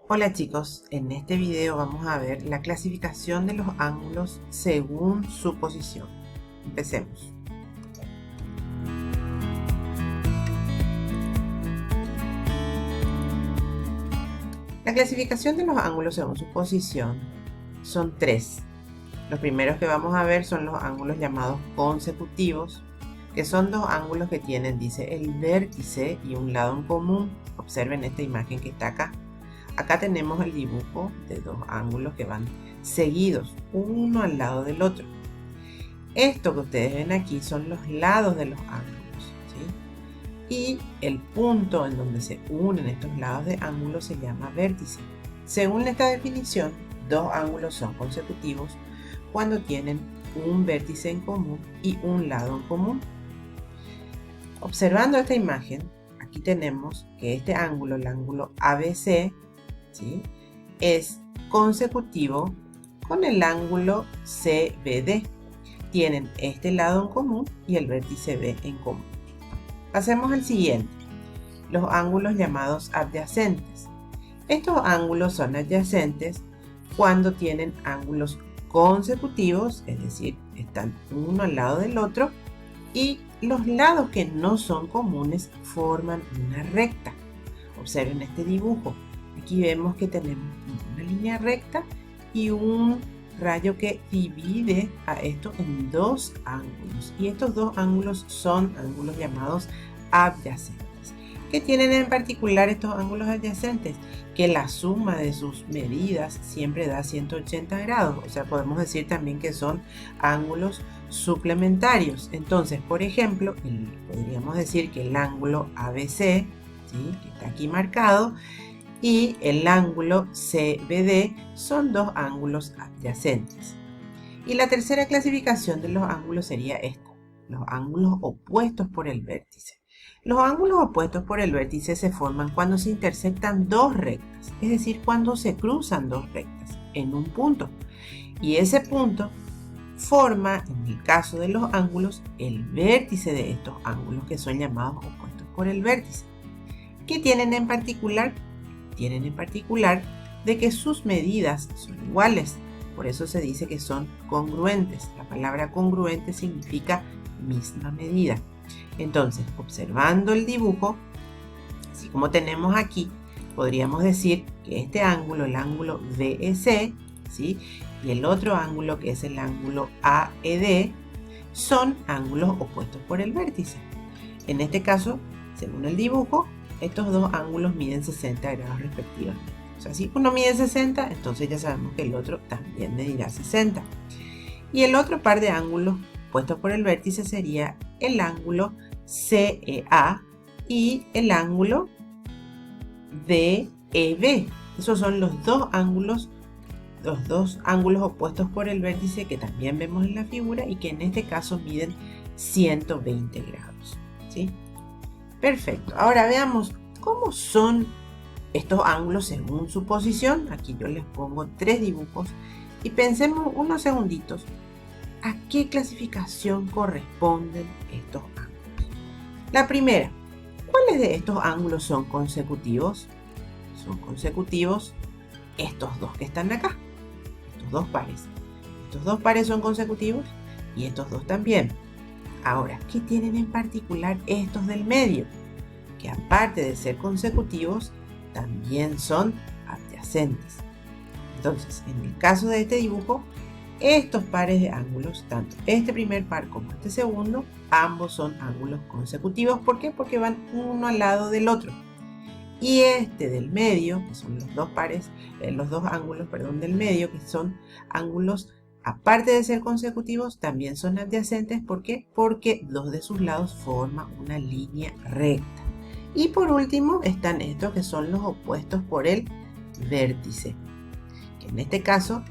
Hola chicos, en este video vamos a ver la clasificación de los ángulos según su posición. Empecemos. La clasificación de los ángulos según su posición son tres. Los primeros que vamos a ver son los ángulos llamados consecutivos, que son dos ángulos que tienen, dice, el vértice y un lado en común. Observen esta imagen que está acá. Acá tenemos el dibujo de dos ángulos que van seguidos, uno al lado del otro. Esto que ustedes ven aquí son los lados de los ángulos, ¿sí? Y el punto en donde se unen estos lados de ángulos se llama vértice. Según esta definición, dos ángulos son consecutivos cuando tienen un vértice en común y un lado en común. Observando esta imagen, aquí tenemos que este ángulo, el ángulo ABC, ¿sí?, es consecutivo con el ángulo CBD. Tienen este lado en común y el vértice B en común. Pasemos al siguiente, los ángulos llamados adyacentes. Estos ángulos son adyacentes cuando tienen ángulos consecutivos, es decir, están uno al lado del otro, y los lados que no son comunes forman una recta. Observen este dibujo. Aquí vemos que tenemos una línea recta y un rayo que divide a esto en dos ángulos. Y estos dos ángulos son ángulos llamados adyacentes. ¿Qué tienen en particular estos ángulos adyacentes? Que la suma de sus medidas siempre da 180 grados. O sea, podemos decir también que son ángulos suplementarios. Entonces, por ejemplo, podríamos decir que el ángulo ABC, ¿sí?, que está aquí marcado, y el ángulo CBD son dos ángulos adyacentes. Y la tercera clasificación de los ángulos sería esta, los ángulos opuestos por el vértice. Los ángulos opuestos por el vértice se forman cuando se intersectan dos rectas, es decir, cuando se cruzan dos rectas en un punto. Y ese punto forma, en el caso de los ángulos, el vértice de estos ángulos, que son llamados opuestos por el vértice. ¿Qué tienen en particular? Tienen en particular de que sus medidas son iguales. Por eso se dice que son congruentes. La palabra congruente significa misma medida. Entonces, observando el dibujo, así como tenemos aquí, podríamos decir que este ángulo, el ángulo VEC, ¿sí?, y el otro ángulo, que es el ángulo AED, son ángulos opuestos por el vértice. En este caso, según el dibujo, estos dos ángulos miden 60 grados respectivamente. O sea, si uno mide 60, entonces ya sabemos que el otro también medirá 60. Y el otro par de ángulos puestos por el vértice sería el ángulo CEA y el ángulo DEB. Esos son los dos ángulos opuestos por el vértice que también vemos en la figura y que en este caso miden 120 grados. ¿Sí? Perfecto. Ahora veamos cómo son estos ángulos según su posición. Aquí yo les pongo tres dibujos y pensemos unos segunditos a qué clasificación corresponden estos ángulos. La primera, ¿cuáles de estos ángulos son consecutivos? Son consecutivos estos dos que están acá, estos dos pares. Estos dos pares son consecutivos y estos dos también. Ahora, ¿qué tienen en particular estos del medio? Que aparte de ser consecutivos, también son adyacentes. Entonces, en el caso de este dibujo, estos pares de ángulos, tanto este primer par como este segundo, ambos son ángulos consecutivos. ¿Por qué? Porque van uno al lado del otro. Y este del medio, que son los dos pares, los dos ángulos, del medio, que son ángulos, aparte de ser consecutivos, también son adyacentes. ¿Por qué? Porque dos de sus lados forman una línea recta. Y por último están estos que son los opuestos por el vértice, que en este caso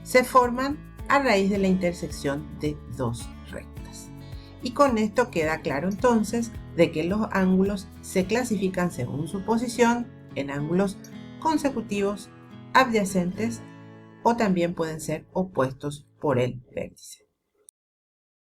se forman a raíz de la intersección de dos rectas. Y con esto queda claro entonces de que los ángulos se clasifican según su posición en ángulos consecutivos, adyacentes o también pueden ser opuestos por el vértice.